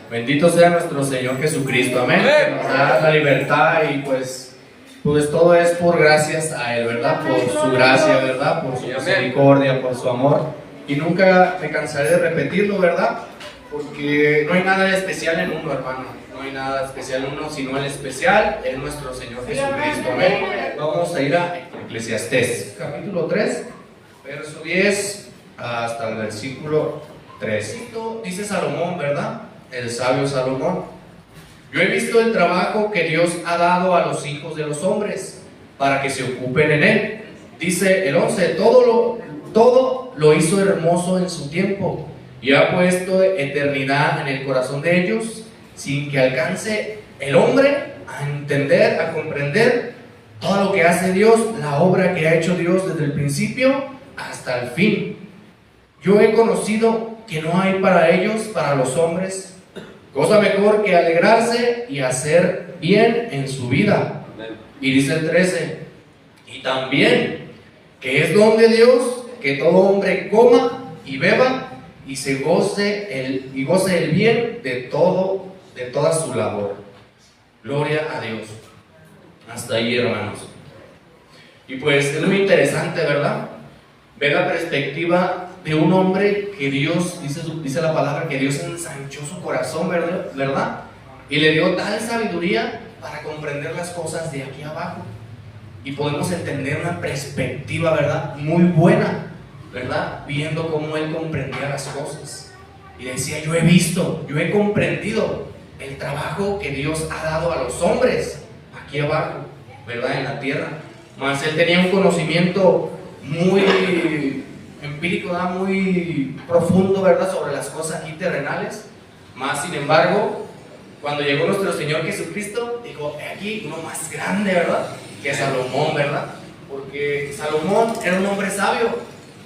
Bendito sea nuestro Señor Jesucristo, amén. Que nos da la libertad y pues todo es por gracias a Él, ¿verdad? Por su gracia, ¿verdad? Por su misericordia, por su amor. Y nunca me cansaré de repetirlo, ¿verdad? Porque no hay nada especial en uno, hermano. No hay nada especial en uno, sino el especial es nuestro Señor Jesucristo, amén. Vamos a ir a Eclesiastés, capítulo 3, verso 10 hasta el versículo 3. Dice Salomón, ¿verdad? El sabio Salomón: yo he visto el trabajo que Dios ha dado a los hijos de los hombres para que se ocupen en él. Dice el 11: todo lo hizo hermoso en su tiempo y ha puesto eternidad en el corazón de ellos, sin que alcance el hombre a entender, a comprender todo lo que hace Dios, la obra que ha hecho Dios desde el principio hasta el fin. Yo he conocido que no hay para ellos, para los hombres, cosa mejor que alegrarse y hacer bien en su vida. Y dice el 13: y también que es don de Dios que todo hombre coma y beba y se goce el bien de toda su labor. Gloria a Dios. Hasta ahí, hermanos. Y pues es muy interesante, ¿verdad? Ver la perspectiva de un hombre que Dios, dice la palabra, que Dios ensanchó su corazón, ¿verdad? Y le dio tal sabiduría para comprender las cosas de aquí abajo. Y podemos entender una perspectiva, ¿verdad? Muy buena, ¿verdad? Viendo cómo él comprendía las cosas. Y decía: yo he visto, yo he comprendido el trabajo que Dios ha dado a los hombres aquí abajo, ¿verdad? En la tierra. Mas él tenía un conocimiento muy empírico, ¿verdad? Muy profundo, ¿verdad? Sobre las cosas aquí terrenales. Más sin embargo, cuando llegó nuestro Señor Jesucristo, dijo: aquí uno más grande, ¿verdad? Que Salomón, ¿verdad? Porque Salomón era un hombre sabio,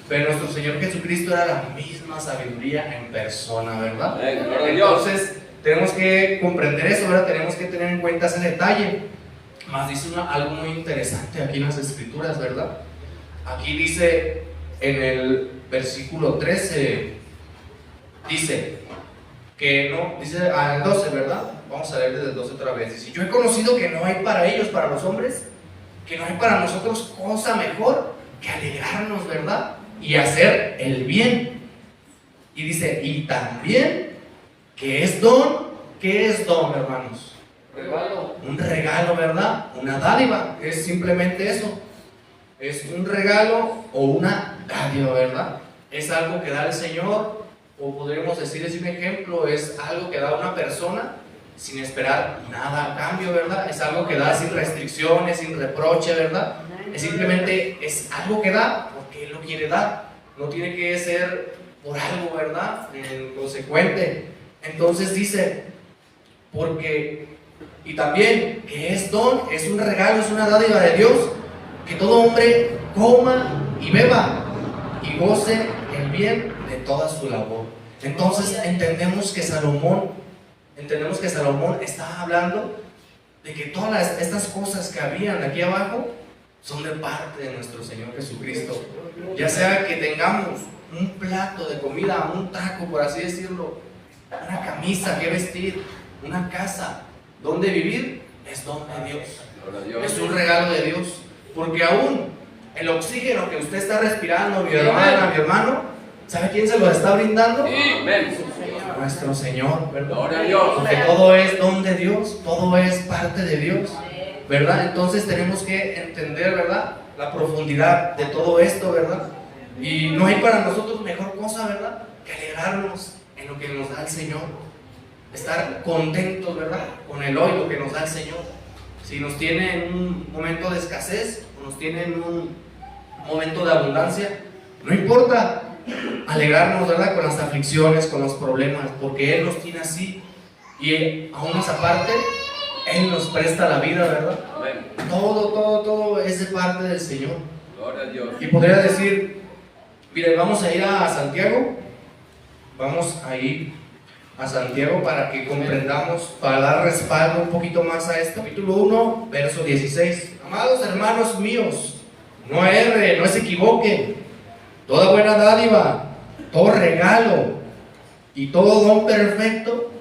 pero nuestro Señor Jesucristo era la misma sabiduría en persona, ¿verdad? Entonces tenemos que comprender eso, ¿verdad? Tenemos que tener en cuenta ese detalle. Más dice algo muy interesante aquí en las Escrituras, ¿verdad? Aquí dice en el versículo 13, dice que no, dice al 12, ¿verdad? Vamos a leer desde el 12 otra vez. Dice: yo he conocido que no hay para ellos, para los hombres, que no hay para nosotros cosa mejor que alegrarnos, ¿verdad? Y hacer el bien. Y dice: y también que es don. ¿Qué es don, hermanos? Regalo. Un regalo, ¿verdad? Una dádiva. Es simplemente eso. Es un regalo o una dádiva, ¿verdad? Es algo que da el Señor, o podríamos decir, es un ejemplo, es algo que da una persona sin esperar nada a cambio, ¿verdad? Es algo que da sin restricciones, sin reproche, ¿verdad? Es simplemente, es algo que da porque Él lo quiere dar. No tiene que ser por algo, ¿verdad? Consecuente. Entonces dice: porque, y también que es don, es un regalo, es una dádiva de Dios, que todo hombre coma y beba y goce el bien de toda su labor. Entonces entendemos que Salomón está hablando de que todas estas cosas que habían aquí abajo son de parte de nuestro Señor Jesucristo. Ya sea que tengamos un plato de comida, un taco, por así decirlo, una camisa que vestir, una casa donde vivir, es don de Dios. Es un regalo de Dios. Porque aún el oxígeno que usted está respirando, mi hermana, mi hermano, ¿sabe quién se lo está brindando? Nuestro Señor, ¿verdad? Porque todo es don de Dios, todo es parte de Dios, ¿verdad? Entonces tenemos que entender, ¿verdad?, la profundidad de todo esto, ¿verdad? Y no hay para nosotros mejor cosa, ¿verdad?, que alegrarnos en lo que nos da el Señor, estar contentos, ¿verdad?, con el hoy, lo que nos da el Señor. Si nos tiene en un momento de escasez, o nos tiene en un momento de abundancia, no importa, alegrarnos, ¿verdad?, con las aflicciones, con los problemas, porque Él nos tiene así. Y aún más aparte, Él nos presta la vida, ¿verdad? Todo es de parte del Señor. Gloria a Dios. Y podría decir: mire, vamos a ir a Santiago. Vamos a ir a Santiago para que comprendamos, para dar respaldo un poquito más a esto. Capítulo 1, verso 16. Amados hermanos míos, no erre, no se equivoquen. Toda buena dádiva, todo regalo y todo don perfecto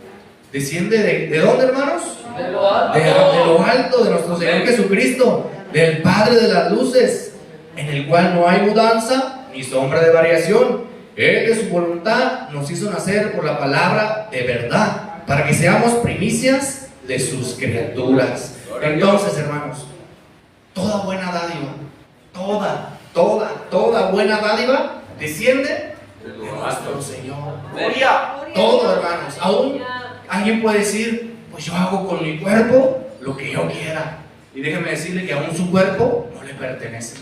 Desciende ¿de dónde, hermanos? De lo alto. De lo alto, de nuestro Señor Jesucristo, del Padre de las luces, en el cual no hay mudanza ni sombra de variación. Él de su voluntad nos hizo nacer por la palabra de verdad, para que seamos primicias de sus criaturas. Entonces, hermanos, toda buena dádiva, toda buena dádiva desciende de nuestro Señor. Todo, hermanos. Aún alguien puede decir, pues yo hago con mi cuerpo lo que yo quiera. Y déjeme decirle que aún su cuerpo no le pertenece.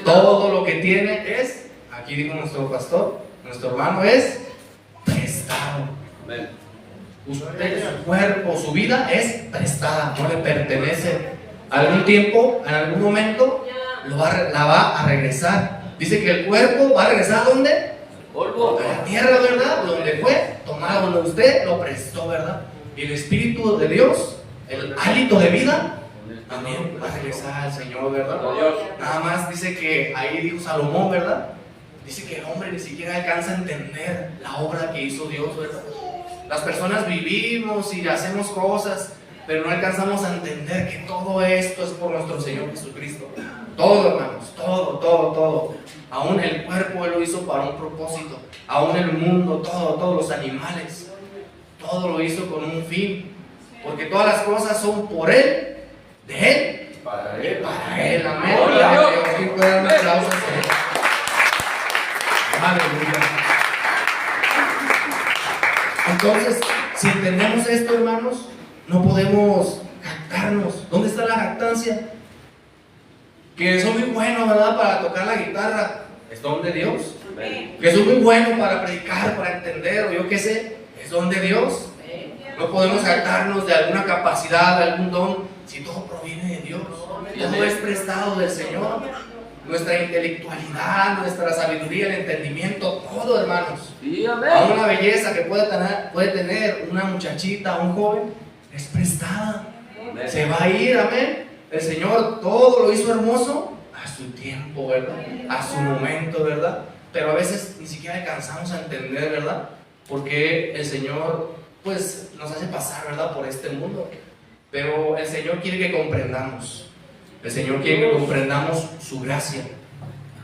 Todo lo que tiene es, aquí dijo nuestro pastor, nuestro hermano, es prestado. Usted, su cuerpo, su vida es prestada, no le pertenece. Algún tiempo, en algún momento, la va a regresar. Dice que el cuerpo va a regresar ¿a dónde? A la tierra, ¿verdad? Donde fue tomado, donde usted lo prestó, ¿verdad? Y el Espíritu de Dios, el hálito de vida, también va a regresar al Señor, ¿verdad? Nada más dice que ahí dijo Salomón, ¿verdad? Dice que el hombre ni siquiera alcanza a entender la obra que hizo Dios, ¿verdad? Las personas vivimos y hacemos cosas, pero no alcanzamos a entender que todo esto es por nuestro Señor Jesucristo. Todo, hermanos, todo. Aún el cuerpo Él lo hizo para un propósito. Aún el mundo, todos los animales, todo lo hizo con un fin. Porque todas las cosas son por Él, de Él, para Él. Amén. ¿Quién puede dar un aplauso a Él? Aleluya. Entonces, si entendemos esto, hermanos, no podemos jactarnos. ¿Dónde está la jactancia? Que soy muy bueno, ¿verdad?, para tocar la guitarra. Es don de Dios. Que soy muy bueno para predicar, para entender, o yo qué sé. Es don de Dios. No podemos jactarnos de alguna capacidad, de algún don, si todo proviene de Dios. Todo es prestado del Señor. Nuestra intelectualidad, nuestra sabiduría, el entendimiento, todo, hermanos. Aún la belleza que puede tener una muchachita, un joven, es prestada. Se va a ir, amén. El Señor todo lo hizo hermoso a su tiempo, ¿verdad? A su momento, ¿verdad? Pero a veces ni siquiera alcanzamos a entender, ¿verdad? Porque el Señor, pues, nos hace pasar, ¿verdad?, por este mundo. Pero el Señor quiere que comprendamos. El Señor quiere que comprendamos su gracia,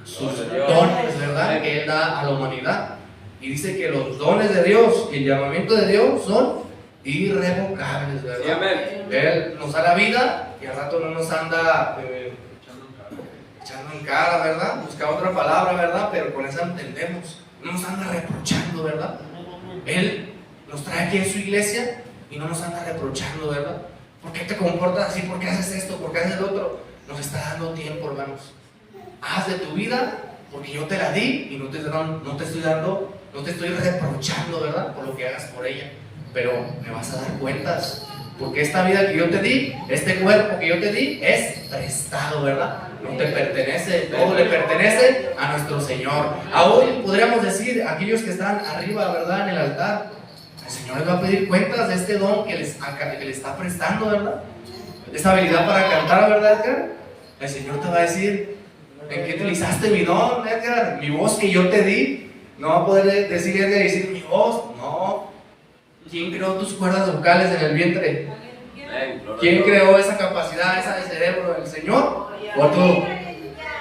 sus dones, ¿verdad?, que Él da a la humanidad. Y dice que los dones de Dios y el llamamiento de Dios son irrevocables, ¿verdad? Él nos da la vida y al rato no nos anda echando en cara, ¿verdad? Busca otra palabra, ¿verdad? Pero con esa entendemos. No nos anda reprochando, ¿verdad? Él nos trae aquí en su iglesia y no nos anda reprochando, ¿verdad? ¿Por qué te comportas así? ¿Por qué haces esto? ¿Por qué haces lo otro? Nos está dando tiempo, hermanos. Haz de tu vida porque yo te la di y no te estoy reprochando, ¿verdad?, por lo que hagas por ella. Pero me vas a dar cuentas, porque esta vida que yo te di, este cuerpo que yo te di, es prestado, ¿verdad? No te pertenece, todo le pertenece a nuestro Señor. Aún podríamos decir, aquellos que están arriba, ¿verdad?, en el altar, el Señor les va a pedir cuentas de este don que le está prestando, ¿verdad? Esta habilidad para cantar, ¿verdad, Edgar? El Señor te va a decir, ¿en qué utilizaste mi don, Edgar? Mi voz que yo te di. No va a poder decir Edgar y decir mi voz, no. ¿Quién creó tus cuerdas vocales en el vientre? ¿Quién creó esa capacidad, esa de cerebro? ¿El Señor o tú?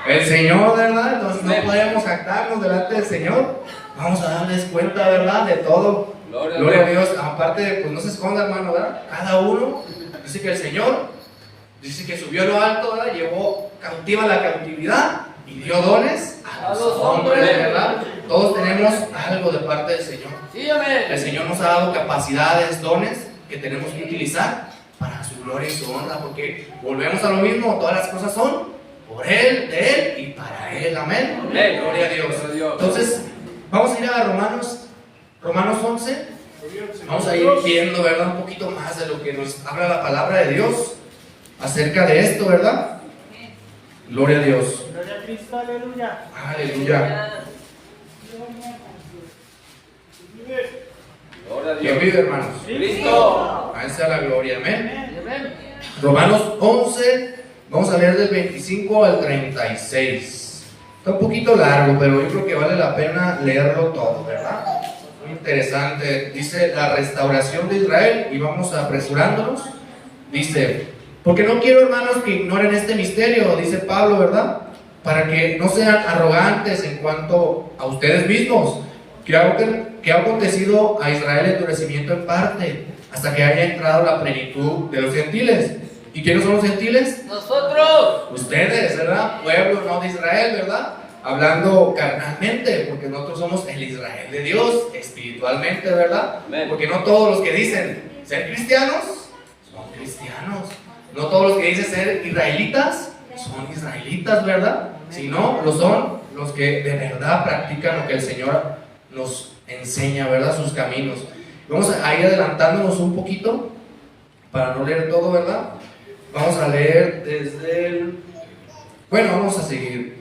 El Señor, ¿verdad? Entonces no podemos jactarnos delante del Señor. Vamos a darles cuenta, ¿verdad?, de todo. Gloria a Dios. Aparte, pues no se esconda, hermano, ¿verdad? Cada uno dice que el Señor dice que subió a lo alto, ¿verdad?, llevó cautiva la cautividad y dio dones a los hombres, ¿verdad? Todos tenemos algo de parte del Señor. El Señor nos ha dado capacidades, dones que tenemos que utilizar para su gloria y su honra, porque volvemos a lo mismo, todas las cosas son por Él, de Él y para Él. Amén. Gloria a Dios. Entonces, vamos a ir a Romanos 11. Vamos a ir viendo, ¿verdad?, un poquito más de lo que nos habla la palabra de Dios acerca de esto, ¿verdad? Gloria a Dios. Gloria a Cristo, aleluya. Aleluya. ¿Quién vive, hermanos? Cristo. A Él sea la gloria, amén. Romanos 11, vamos a leer del 25 al 36. Está un poquito largo, pero yo creo que vale la pena leerlo todo, ¿verdad? Muy interesante. Dice la restauración de Israel, y vamos apresurándonos. Dice, porque no quiero, hermanos, que ignoren este misterio, dice Pablo, ¿verdad? Para que no sean arrogantes en cuanto a ustedes mismos, que ha acontecido a Israel endurecimiento en parte, hasta que haya entrado la plenitud de los gentiles. ¿Y quiénes son los gentiles? nosotros. Ustedes, ¿verdad? Pueblo no de Israel, ¿verdad? Hablando carnalmente, porque nosotros somos el Israel de Dios, espiritualmente, ¿verdad? Amén. Porque no todos los que dicen ser cristianos son cristianos. No todos los que dicen ser israelitas son israelitas, ¿verdad? Sino lo son los que de verdad practican lo que el Señor nos enseña, ¿verdad? Sus caminos. Vamos a ir adelantándonos un poquito para no leer todo, ¿verdad? Vamos a leer desde el... Bueno, vamos a seguir.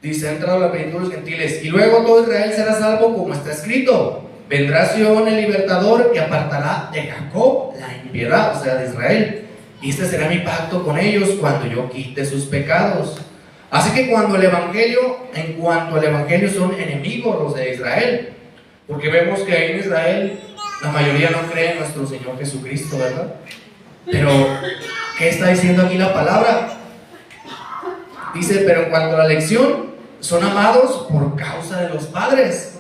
Dice, ha entrado la plenitud de los gentiles, y luego todo Israel será salvo, como está escrito. Vendrá Sion el libertador, que apartará de Jacob la impiedad, o sea, de Israel. Y este será mi pacto con ellos cuando yo quite sus pecados. Así que en cuanto al evangelio son enemigos los de Israel, porque vemos que ahí en Israel la mayoría no cree en nuestro Señor Jesucristo, ¿verdad? Pero, ¿qué está diciendo aquí la palabra? Dice, pero en cuanto a la elección, son amados por causa de los padres,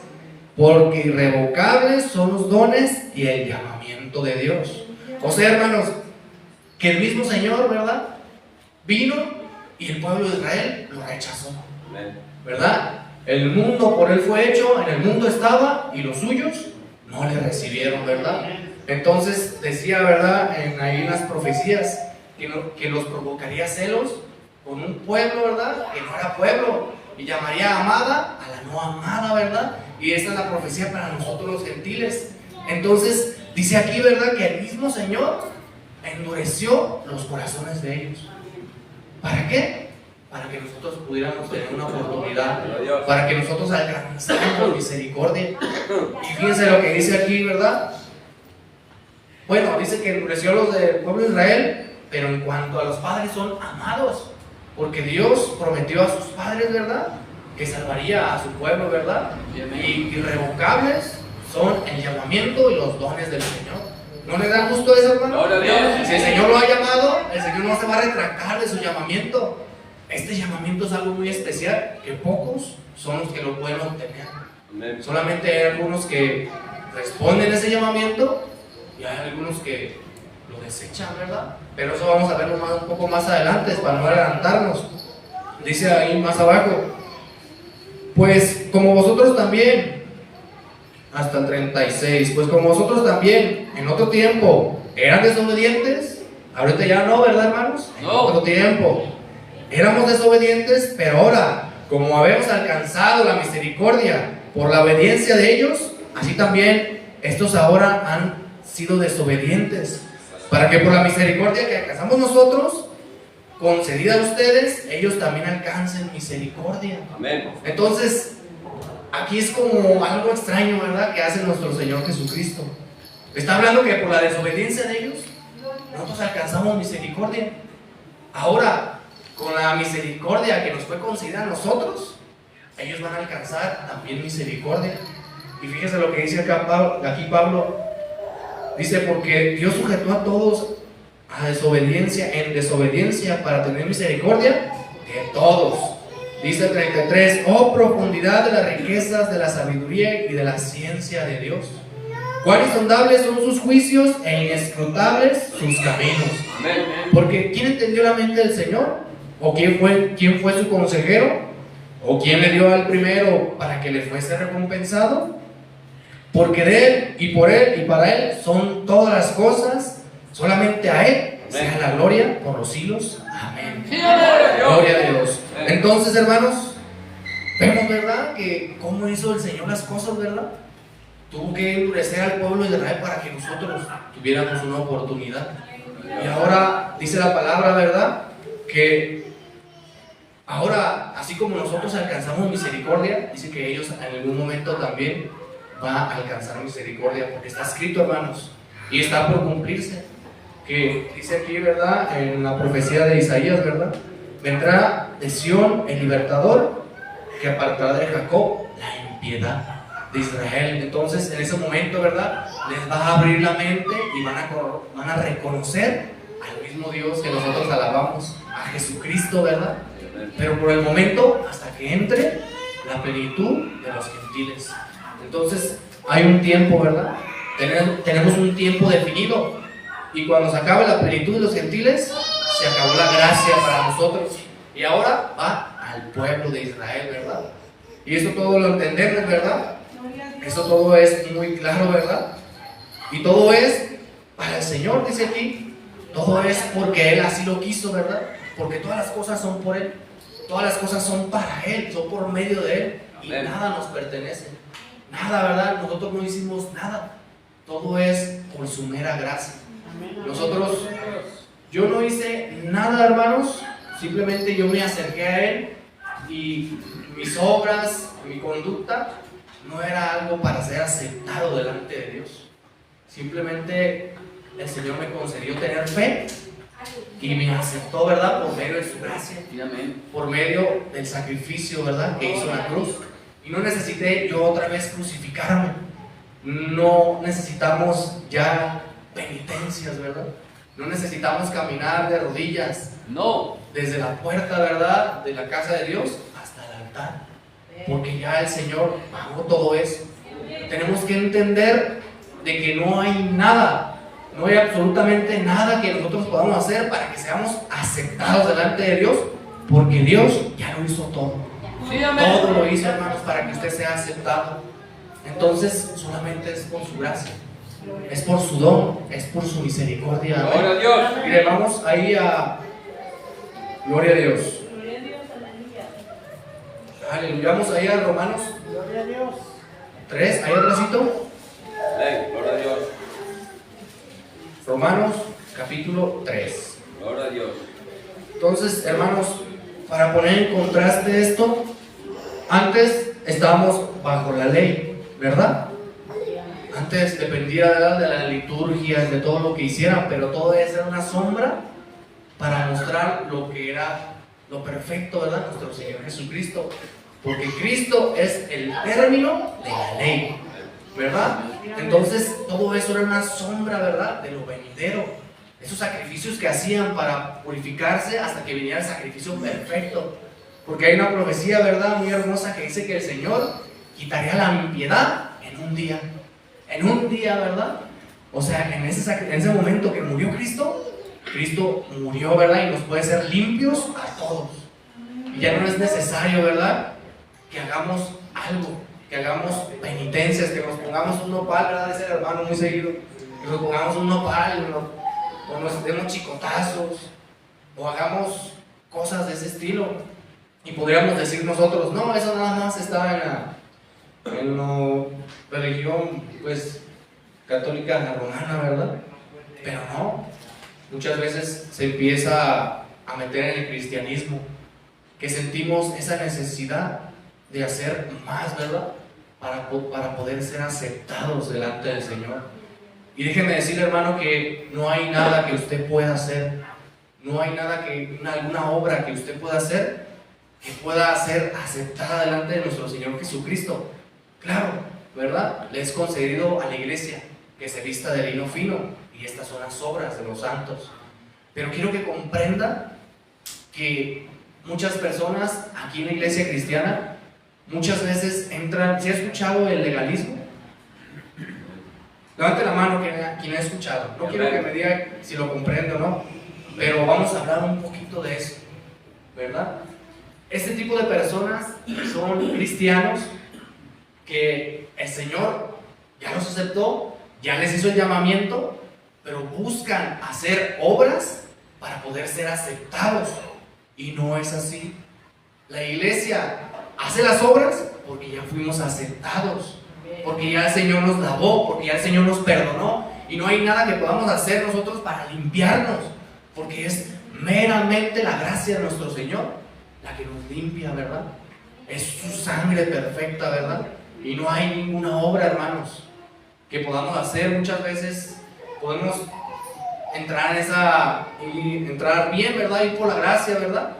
porque irrevocables son los dones y el llamamiento de Dios. O sea, hermanos, que el mismo Señor, ¿verdad? Vino y el pueblo de Israel lo rechazó, ¿verdad? El mundo por él fue hecho, en el mundo estaba, y los suyos no le recibieron, ¿verdad? Entonces decía, ¿verdad? Ahí en las profecías que los provocaría celos con un pueblo, ¿verdad? Que no era pueblo, y llamaría amada a la no amada, ¿verdad? Y esa es la profecía para nosotros los gentiles. Entonces dice aquí, ¿verdad? Que el mismo Señor endureció los corazones de ellos. ¿Para qué? Para que nosotros pudiéramos tener una oportunidad, para que nosotros alcanzáramos misericordia. Y fíjense lo que dice aquí, ¿verdad? Bueno, dice que endureció los del pueblo de Israel, pero en cuanto a los padres son amados, porque Dios prometió a sus padres, ¿verdad? Que salvaría a su pueblo, ¿verdad? Y irrevocables son el llamamiento y los dones del Señor. ¿No le da gusto eso, hermano? Si el Señor lo ha llamado, el Señor no se va a retractar de su llamamiento. Este llamamiento es algo muy especial, que pocos son los que lo pueden obtener. Amén. Solamente hay algunos que responden a ese llamamiento y hay algunos que lo desechan, ¿verdad? Pero eso vamos a verlo un poco más adelante, para no adelantarnos. Dice ahí más abajo, pues como vosotros también, hasta el 36, pues como vosotros también en otro tiempo eran desobedientes, ahorita ya no, ¿verdad, hermanos? En otro tiempo éramos desobedientes, pero ahora, como habemos alcanzado la misericordia por la obediencia de ellos, así también estos ahora han sido desobedientes, para que por la misericordia que alcanzamos nosotros, concedida a ustedes, ellos también alcancen misericordia. Amén. Entonces, aquí es como algo extraño, ¿verdad?, que hace nuestro Señor Jesucristo. Está hablando que por la desobediencia de ellos, nosotros alcanzamos misericordia. Ahora, con la misericordia que nos fue concedida a nosotros, ellos van a alcanzar también misericordia. Y fíjense lo que dice aquí Pablo. Dice, porque Dios sujetó a todos a desobediencia, en desobediencia, para tener misericordia de todos. Dice el 33, oh profundidad de las riquezas, de la sabiduría y de la ciencia de Dios. Cuán insondables son sus juicios e inescrutables sus caminos. Porque ¿quién entendió la mente del Señor? ¿O quién fue su consejero? ¿O quién le dio al primero para que le fuese recompensado? Porque de Él y por Él y para Él son todas las cosas, solamente a Él sea la gloria por los siglos. Amén. Gloria a Dios. Entonces, hermanos, vemos, ¿verdad?, que cómo hizo el Señor las cosas, ¿verdad? Tuvo que endurecer al pueblo de Israel para que nosotros tuviéramos una oportunidad. Y ahora dice la palabra, ¿verdad?, que ahora, así como nosotros alcanzamos misericordia, dice que ellos en algún momento también van a alcanzar misericordia, porque está escrito, hermanos, y está por cumplirse, que dice aquí, ¿verdad?, en la profecía de Isaías, ¿verdad?, vendrá de Sion el libertador, que apartará de Jacob la impiedad de Israel. Entonces, en ese momento, ¿verdad? Les va a abrir la mente y van a reconocer al mismo Dios que nosotros alabamos, a Jesucristo, ¿verdad? Pero por el momento, hasta que entre la plenitud de los gentiles. Entonces, hay un tiempo, ¿verdad? Tenemos un tiempo definido. Y cuando se acabe la plenitud de los gentiles, se acabó la gracia para nosotros. Y ahora va al pueblo de Israel, ¿verdad? Y eso todo lo entendemos, ¿verdad? Eso todo es muy claro, ¿verdad? Y todo es para el Señor, dice aquí. Todo es porque Él así lo quiso, ¿verdad? Porque todas las cosas son por Él. Todas las cosas son para Él, son por medio de Él. Y nada nos pertenece. Nada, ¿verdad? Nosotros no hicimos nada. Todo es por su mera gracia. Nosotros, yo no hice nada, hermanos. Simplemente yo me acerqué a Él y mis obras, mi conducta no era algo para ser aceptado delante de Dios. Simplemente el Señor me concedió tener fe y me aceptó, ¿verdad? Por medio de su gracia, por medio del sacrificio, ¿verdad? Que hizo en la cruz. Y no necesité yo otra vez crucificarme. No necesitamos ya penitencias, ¿verdad? No necesitamos caminar de rodillas. No. Desde la puerta, ¿verdad? De la casa de Dios hasta el altar. Porque ya el Señor pagó todo eso. Tenemos que entender de que no hay nada, no hay absolutamente nada que nosotros podamos hacer para que seamos aceptados delante de Dios, porque Dios ya lo hizo todo. Sí, todo lo hizo, hermanos, para que usted sea aceptado. Entonces, solamente es por su gracia, es por su don, es por su misericordia. Gloria a Dios. Mire, vamos ahí a Gloria a Dios. Aleluya. Vamos ahí a Romanos 3, ahí atrásito. Gloria a Dios. Romanos capítulo 3. Gloria a Dios. Entonces, hermanos, para poner en contraste esto, antes estábamos bajo la ley, ¿verdad? Antes dependía de las liturgias, de todo lo que hicieran, pero todo eso era una sombra para mostrar lo que era lo perfecto, ¿verdad? Nuestro Señor Jesucristo. Porque Cristo es el término de la ley, ¿verdad? Entonces todo eso era una sombra, ¿verdad? De lo venidero. Esos sacrificios que hacían para purificarse hasta que viniera el sacrificio perfecto. Porque hay una profecía, ¿verdad? Muy hermosa que dice que el Señor quitaría la impiedad en un día. En un día, ¿verdad? O sea, en ese momento que murió Cristo, Cristo murió, ¿verdad? Y nos puede ser limpios a todos. Y ya no es necesario, ¿verdad? Que hagamos algo, que hagamos penitencias, que nos pongamos un nopal, ¿verdad? Dice el hermano muy seguido, que nos pongamos un nopal, o nos demos chicotazos, o hagamos cosas de ese estilo. Y podríamos decir nosotros, no, eso nada más está en la religión, pues, católica romana, ¿verdad? Pero no, muchas veces se empieza a meter en el cristianismo, que sentimos esa necesidad de hacer más, ¿verdad? Para poder ser aceptados delante del Señor. Y déjeme decirle, hermano, que no hay nada que usted pueda hacer, no hay nada alguna obra que usted pueda hacer que pueda ser aceptada delante de nuestro Señor Jesucristo. Claro, ¿verdad? Le es concedido a la iglesia que se vista de lino fino, y estas son las obras de los santos. Pero quiero que comprenda que muchas personas aquí en la iglesia cristiana muchas veces entran. ¿Sí ha escuchado el legalismo? Levante la mano quien ha escuchado. No quiero que me diga si lo comprende o no, pero vamos a hablar un poquito de eso, ¿verdad? Este tipo de personas son cristianos que el Señor ya los aceptó, ya les hizo el llamamiento, pero buscan hacer obras para poder ser aceptados. Y no es así. La iglesia hace las obras porque ya fuimos aceptados, porque ya el Señor nos lavó, porque ya el Señor nos perdonó, y no hay nada que podamos hacer nosotros para limpiarnos, porque es meramente la gracia de nuestro Señor la que nos limpia, ¿verdad? Es su sangre perfecta, ¿verdad? Y no hay ninguna obra, hermanos, que podamos hacer. Muchas veces podemos entrar entrar bien, ¿verdad? Ir por la gracia, ¿verdad?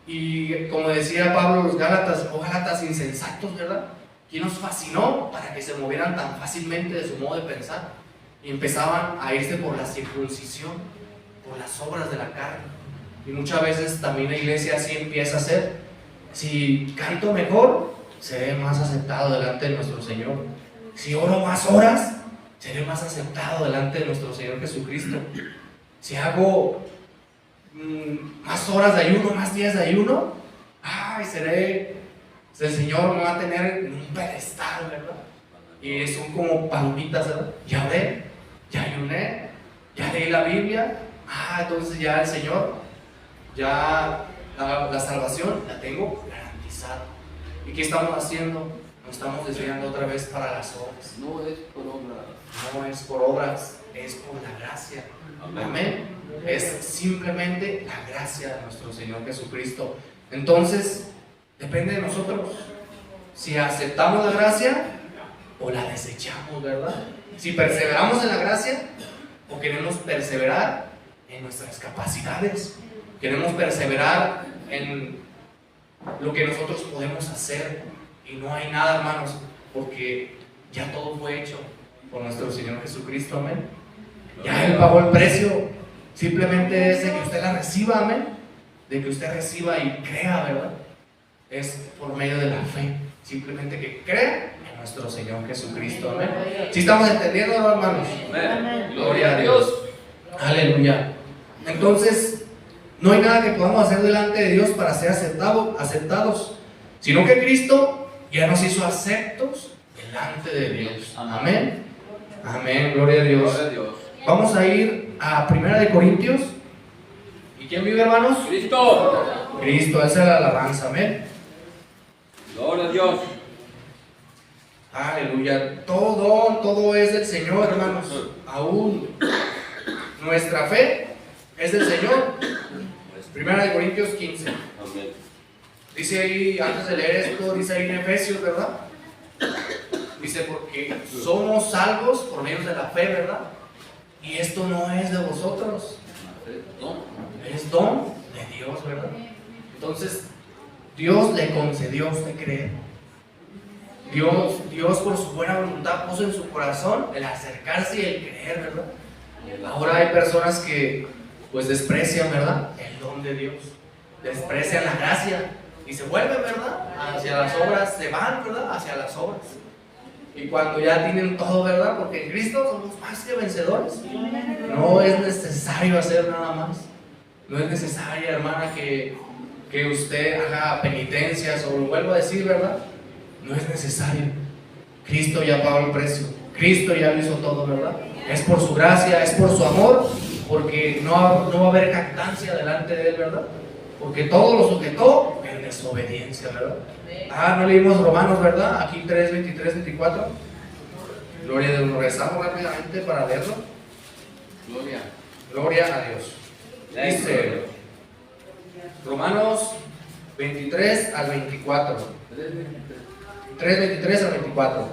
Y como decía Pablo, los Gálatas, Gálatas insensatos, ¿verdad? ¿Quién nos fascinó para que se movieran tan fácilmente de su modo de pensar? Y empezaban a irse por la circuncisión, por las obras de la carne. Y muchas veces también la iglesia así empieza a ser. Si canto mejor, seré más aceptado delante de nuestro Señor. Si oro más horas, seré más aceptado delante de nuestro Señor Jesucristo. Si hago más horas de ayuno, más días de ayuno, el Señor me va a tener en un pedestal, ¿verdad? Y son como palomitas, ¿verdad? Ya oré, ya ayuné, ya leí la Biblia, entonces ya el Señor, ya la salvación la tengo garantizada. ¿Y qué estamos haciendo? Nos estamos desviando otra vez para las obras. No es por obra. No es por obras, es por la gracia. Amén. Es simplemente la gracia de nuestro Señor Jesucristo. Entonces, depende de nosotros si aceptamos la gracia o la desechamos, ¿verdad? Si perseveramos en la gracia o queremos perseverar en nuestras capacidades, queremos perseverar en lo que nosotros podemos hacer, y no hay nada, hermanos, porque ya todo fue hecho por nuestro Señor Jesucristo, amén. Ya Él pagó el precio, simplemente es de que usted la reciba, amén, de que usted reciba y crea, ¿verdad? Es por medio de la fe, simplemente que crea en nuestro Señor Jesucristo, amén. ¿Sí estamos entendiendo, hermanos? Amén. Gloria a Dios. Aleluya. Entonces, no hay nada que podamos hacer delante de Dios para ser aceptados, sino que Cristo ya nos hizo aceptos delante de Dios. Amén. Amén. Gloria a Dios. Gloria a Dios. Vamos a ir a 1 Corintios. ¿Y quién vive, hermanos? Cristo. Cristo, esa es la alabanza. Amén. Gloria a Dios. Aleluya. Todo es del Señor, hermanos. Aún nuestra fe es del Señor. 1 Corintios 15. Amén. Dice ahí, antes de leer esto, dice ahí en Efesios, ¿verdad? Dice, porque somos salvos por medio de la fe, ¿verdad? Y esto no es de vosotros, es don de Dios, ¿verdad? Entonces, Dios le concedió a usted creer. Dios por su buena voluntad puso en su corazón el acercarse y el creer, ¿verdad? Ahora hay personas que pues desprecian, ¿verdad?, el don de Dios, desprecian la gracia y se vuelven, ¿verdad?, hacia las obras, se van, ¿verdad?, hacia las obras. Y cuando ya tienen todo, ¿verdad?, porque en Cristo somos más que vencedores, no es necesario hacer nada más. No es necesaria, hermana, que usted haga penitencias, o lo vuelvo a decir, ¿verdad? No es necesario. Cristo ya pagó el precio. Cristo ya lo hizo todo, ¿verdad? Es por su gracia, es por su amor, porque no va a haber jactancia delante de Él, ¿verdad? Porque todo lo sujetó en desobediencia, ¿verdad? No leímos Romanos, ¿verdad? Aquí 3, 23, 24. Gloria a Dios. Nos regresamos rápidamente para leerlo. Gloria a Dios. Dice Romanos 23 al 24. 3, 23 al 24.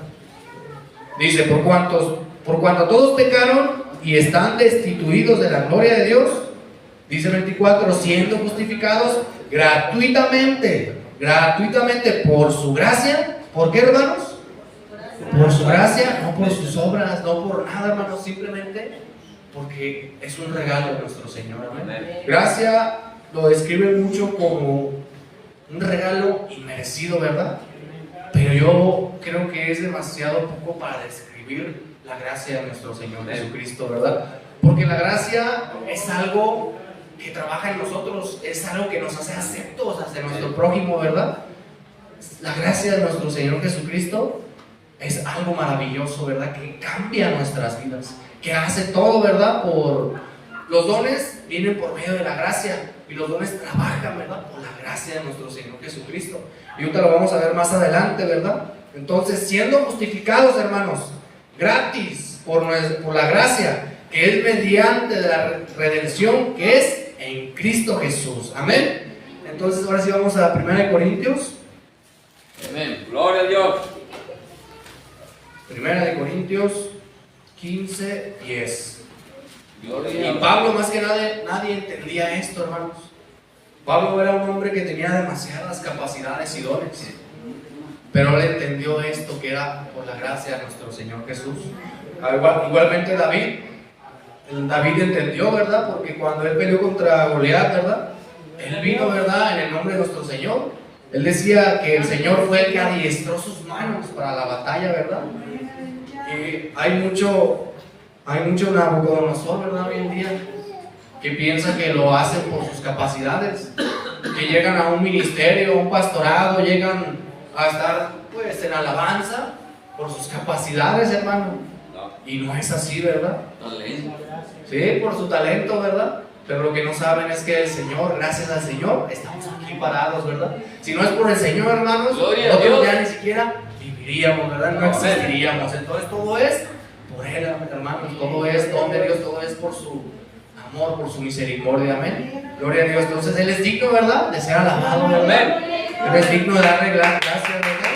Dice, por cuanto todos pecaron y están destituidos de la gloria de Dios, dice el 24, siendo justificados gratuitamente por su gracia. ¿Por qué, hermanos? Por su gracia, no por sus obras, no por nada, hermanos, simplemente porque es un regalo de nuestro Señor. Amén. Gracia lo describe mucho como un regalo inmerecido, ¿verdad? Pero yo creo que es demasiado poco para describir la gracia de nuestro Señor Jesucristo, ¿verdad? Porque la gracia es algo que trabaja en nosotros, es algo que nos hace aceptos hacia nuestro prójimo, ¿verdad? La gracia de nuestro Señor Jesucristo es algo maravilloso, ¿verdad? Que cambia nuestras vidas, que hace todo, ¿verdad? Los dones vienen por medio de la gracia, y los dones trabajan, ¿verdad?, por la gracia de nuestro Señor Jesucristo. Y ahorita lo vamos a ver más adelante, ¿verdad? Entonces, siendo justificados, hermanos, gratis por la gracia, que es mediante la redención que es en Cristo Jesús. Amén. Entonces, ahora sí vamos a 1 Corintios. Amén. Gloria a Dios. 1 Corintios 15, 10. Gloria. Y Pablo, más que nadie entendía esto, hermanos. Pablo era un hombre que tenía demasiadas capacidades y dones. pero él entendió esto que era por la gracia de nuestro Señor Jesús. Igualmente David entendió, ¿verdad? Porque cuando él peleó contra Goliat, ¿verdad? Él vino, ¿verdad? En el nombre de nuestro Señor. Él decía que el Señor fue el que adiestró sus manos para la batalla, ¿verdad? Y hay mucho Nabucodonosor, ¿verdad? Hoy en día, que piensa que lo hacen por sus capacidades, que llegan a un ministerio, a un pastorado, llegan a estar, pues, en alabanza por sus capacidades, hermano. Y no es así, ¿verdad? Sí, por su talento, ¿verdad? Pero lo que no saben es que el Señor, gracias al Señor, estamos aquí parados, ¿verdad? Si no es por el Señor, hermanos, nosotros ya ni siquiera viviríamos, ¿verdad? No existiríamos. Entonces todo es por Él, hermanos. Todo es don de Dios, todo es por su amor, por su misericordia. Amén. Gloria a Dios. Entonces Él es digno, ¿verdad? De ser alabado, ¿verdad? Él es digno de darle gracias, ¿verdad?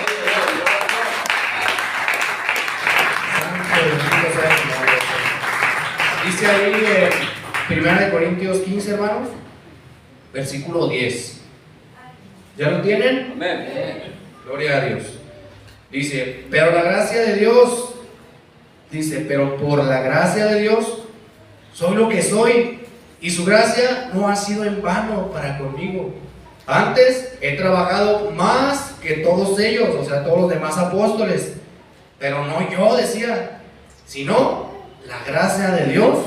Dice ahí 1 Corintios 15, hermanos, versículo 10. ¿Ya lo tienen? Amén. Gloria a Dios. Dice, pero la gracia de Dios, dice, pero por la gracia de Dios soy lo que soy, y su gracia no ha sido en vano para conmigo. Antes he trabajado más que todos ellos, o sea, todos los demás apóstoles, pero no yo, decía, sino la gracia de Dios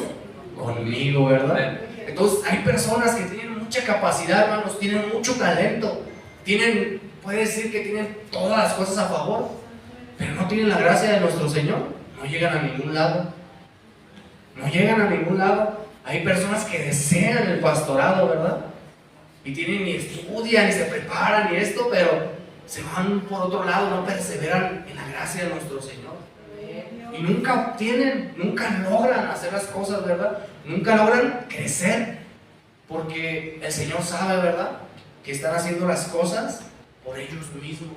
conmigo, ¿verdad? Entonces hay personas que tienen mucha capacidad, hermanos, tienen mucho talento, puede decir que tienen todas las cosas a favor, pero no tienen la gracia de nuestro Señor, no llegan a ningún lado, no llegan a ningún lado. Hay personas que desean el pastorado, ¿verdad? Y ni estudian, ni se preparan, ni esto, pero se van por otro lado, no perseveran en la gracia de nuestro Señor. Y nunca obtienen, nunca logran hacer las cosas, ¿verdad? Nunca logran crecer, porque el Señor sabe, ¿verdad?, que están haciendo las cosas por ellos mismos.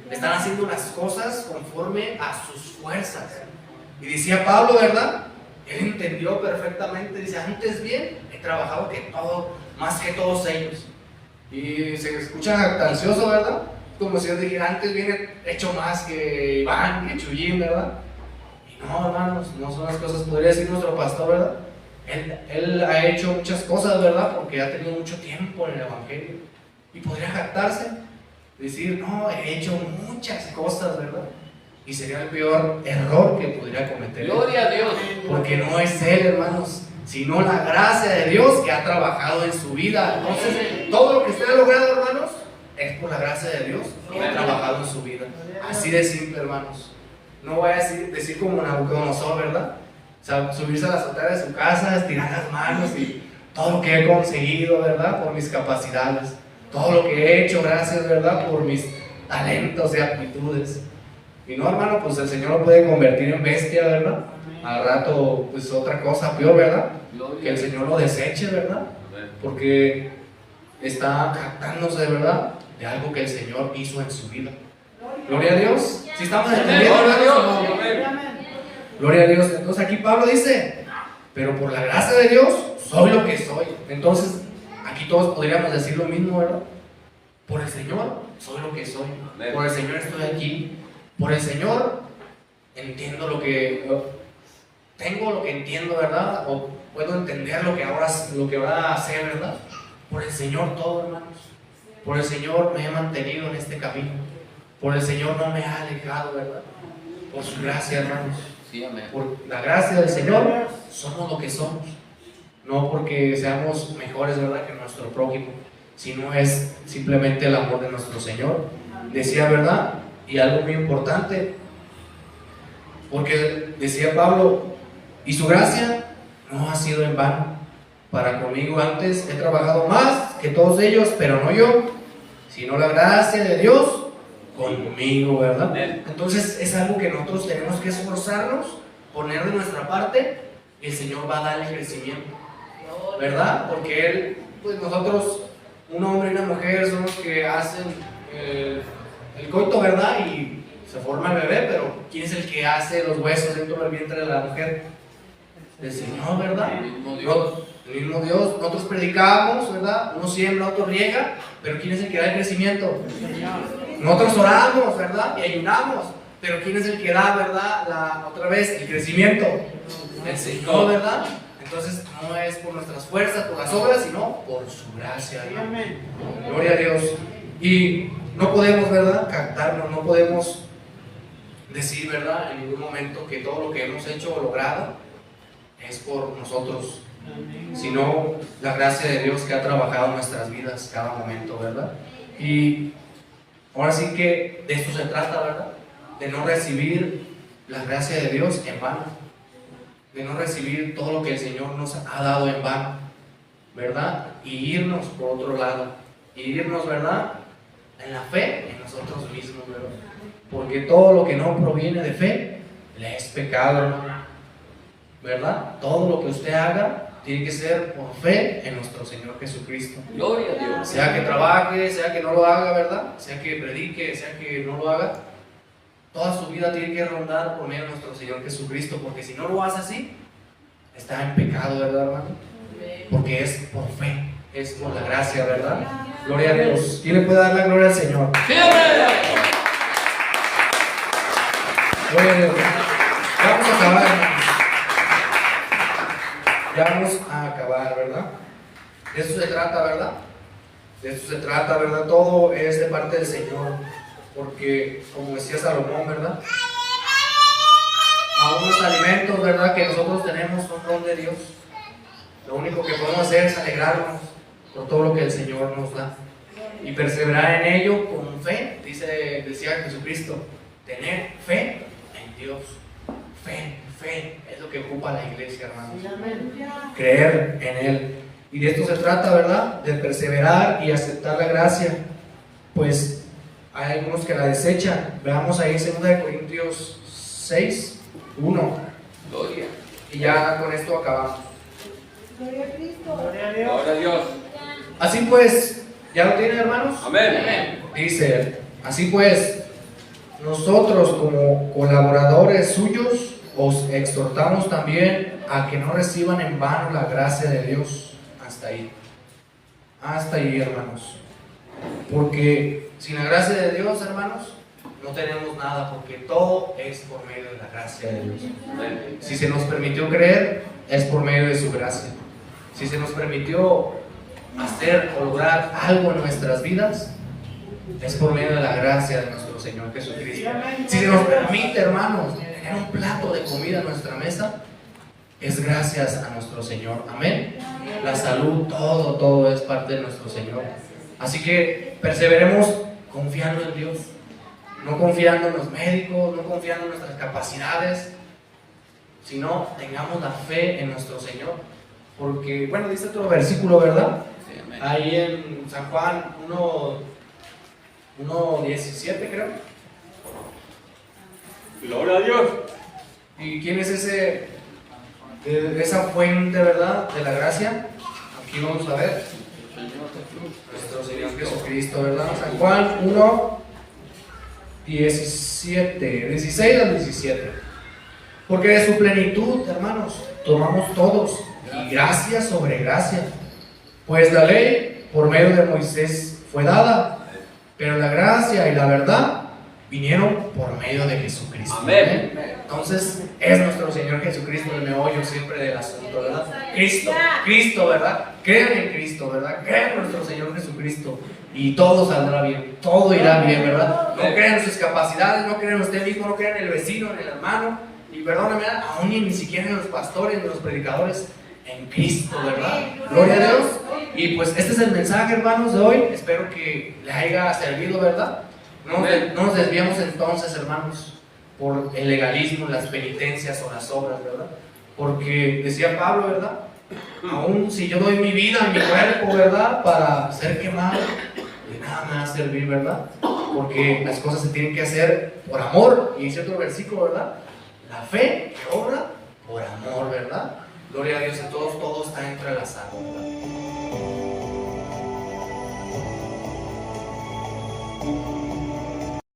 Están haciendo las cosas conforme a sus fuerzas. Y decía Pablo, ¿verdad? Él entendió perfectamente, dice, antes bien he trabajado más que todos ellos. Y se escucha jactancioso, ¿verdad? Como si yo dijera, antes bien he hecho más que Iván, que Chuyín, ¿verdad? No, hermanos, no son las cosas, podría decir nuestro pastor, ¿verdad? Él ha hecho muchas cosas, ¿verdad? Porque ha tenido mucho tiempo en el Evangelio. Y podría jactarse, decir, no, he hecho muchas cosas, ¿verdad? Y sería el peor error que pudiera cometer. Gloria a Dios. Porque no es él, hermanos, sino la gracia de Dios que ha trabajado en su vida. Entonces, todo lo que usted ha logrado, hermanos, es por la gracia de Dios que ha trabajado en su vida. Así de simple, hermanos. No voy a decir como Nabucodonosor, ¿verdad? O sea, subirse a la azotea de su casa, estirar las manos y todo lo que he conseguido, ¿verdad? Por mis capacidades. Todo lo que he hecho, gracias, ¿verdad? Por mis talentos y aptitudes. Y no, hermano, pues el Señor lo puede convertir en bestia, ¿verdad? Al rato, pues otra cosa peor, ¿verdad? Que el Señor lo deseche, ¿verdad? Porque está jactándose, ¿verdad?, de algo que el Señor hizo en su vida. Gloria a Dios. Si estamos entendiendo, gloria a Dios. Entonces aquí Pablo dice, pero por la gracia de Dios soy lo que soy. Entonces aquí todos podríamos decir lo mismo, ¿verdad? Por el Señor soy lo que soy. Por el Señor estoy aquí. Por el Señor entiendo tengo lo que entiendo, ¿verdad? O puedo entender lo que ahora va a hacer, ¿verdad? Por el Señor todo, hermanos. Por el Señor me he mantenido en este camino. Por el Señor no me ha alejado, ¿verdad? Por su gracia, hermanos. Sí, amén. Por la gracia del Señor somos lo que somos. No porque seamos mejores, ¿verdad?, que nuestro prójimo, sino es simplemente el amor de nuestro Señor. Decía, ¿verdad? Y algo muy importante, porque decía Pablo, y su gracia no ha sido en vano para conmigo. Antes he trabajado más que todos ellos, pero no yo, sino la gracia de Dios conmigo, ¿verdad? Entonces es algo que nosotros tenemos que esforzarnos, poner de nuestra parte, y el Señor va a dar el crecimiento, ¿verdad? Porque Él, pues nosotros, un hombre y una mujer, son los que hacen el coito, ¿verdad? Y se forma el bebé, pero ¿quién es el que hace los huesos dentro del vientre de la mujer? El Señor, ¿verdad? El mismo Dios. Nosotros predicamos, ¿verdad? Uno siembra, otro riega, pero ¿quién es el que da el crecimiento? nosotros oramos, ¿verdad? Y ayunamos. Pero ¿quién es el que da, verdad? Otra vez, el crecimiento. El Señor, ¿verdad? Entonces no es por nuestras fuerzas, por las obras, sino por su gracia. Amén. Gloria a Dios. Y no podemos, ¿verdad? Captarnos, no podemos decir, ¿verdad? En ningún momento que todo lo que hemos hecho o logrado es por nosotros, sino la gracia de Dios que ha trabajado en nuestras vidas cada momento, ¿verdad? Y ahora sí que de eso se trata, ¿verdad? De no recibir la gracia de Dios en vano, de no recibir todo lo que el Señor nos ha dado en vano, ¿verdad? Y irnos por otro lado, irnos, ¿verdad? En la fe en nosotros mismos, ¿verdad? Porque todo lo que no proviene de fe le es pecado, hermano, ¿verdad? Todo lo que usted haga tiene que ser por fe en nuestro Señor Jesucristo. Gloria a Dios. Sea que trabaje, sea que no lo haga, ¿verdad? Sea que predique, sea que no lo haga, toda su vida tiene que rondar por medio de nuestro Señor Jesucristo, porque si no lo hace así, está en pecado, ¿verdad, hermano? Porque es por fe, es por la gracia, ¿verdad? Gloria a Dios. ¿Quién le puede dar la gloria al Señor? Gloria a Dios. Ya vamos a acabar, hermanos. Ya vamos a acabar, ¿verdad? De eso se trata, ¿verdad? De eso se trata, ¿verdad? Todo es de parte del Señor. Porque, como decía Salomón, ¿verdad? Aún los alimentos, ¿verdad? Que nosotros tenemos son don de Dios. Lo único que podemos hacer es alegrarnos por todo lo que el Señor nos da. Y perseverar en ello con fe, decía Jesucristo. Tener fe en Dios. Fe es lo que ocupa la iglesia, hermanos. Creer en Él. Y de esto se trata, ¿verdad? De perseverar y aceptar la gracia. Pues hay algunos que la desechan. Veamos ahí 2 Corintios 6, 1. Gloria. Y ya con esto acabamos. Gloria a Cristo. Gloria a Gloria a Dios. Dios. Así pues, ¿ya lo tienen, hermanos? Amén. Dice, así pues, nosotros como colaboradores suyos os exhortamos también a que no reciban en vano la gracia de Dios. Hasta ahí, hermanos. Porque sin la gracia de Dios, hermanos, no tenemos nada, porque todo es por medio de la gracia de Dios. Amén. Si se nos permitió creer, es por medio de su gracia. Si se nos permitió hacer o lograr algo en nuestras vidas, es por medio de la gracia de nuestro Señor Jesucristo. Si se nos permite, hermanos, tener un plato de comida en nuestra mesa, es gracias a nuestro Señor. Amén. La salud, todo es parte de nuestro Señor. Así que perseveremos confiando en Dios, no confiando en los médicos, no confiando en nuestras capacidades, sino tengamos la fe en nuestro Señor. Porque, bueno, dice otro versículo, ¿verdad? Sí, amén. Ahí en San Juan 1:17, creo. Gloria a Dios. ¿Y quién es esa fuente, verdad, de la gracia? Aquí vamos a ver. Nuestro Señor Jesucristo, ¿verdad? San Juan 16 al 17. Porque de su plenitud, hermanos, tomamos todos, y gracia sobre gracia. Pues la ley por medio de Moisés fue dada, pero la gracia y la verdad vinieron por medio de Jesucristo. Amén. Entonces es nuestro Señor Jesucristo el meollo siempre del asunto, ¿verdad? Cristo, ¿verdad? Crean en Cristo, ¿verdad? Crean en nuestro Señor Jesucristo y todo saldrá bien, todo irá bien, ¿verdad? No crean en sus capacidades, no crean en usted mismo, no crean en el vecino, en el hermano, y perdóname, aún ni siquiera en los pastores, en los predicadores, en Cristo, ¿verdad? Gloria a Dios. Y pues este es el mensaje, hermanos, de hoy. Espero que les haya servido, ¿verdad? No nos desviamos entonces, hermanos, por el legalismo, las penitencias o las obras, ¿verdad? Porque decía Pablo, ¿verdad? Aún si yo doy mi vida, mi cuerpo, ¿verdad? Para ser quemado, de nada me va a servir, ¿verdad? Porque las cosas se tienen que hacer por amor. Y dice otro versículo, ¿verdad? La fe que obra por amor, ¿verdad? Gloria a Dios, a todos, todo está entrelazado, ¿verdad?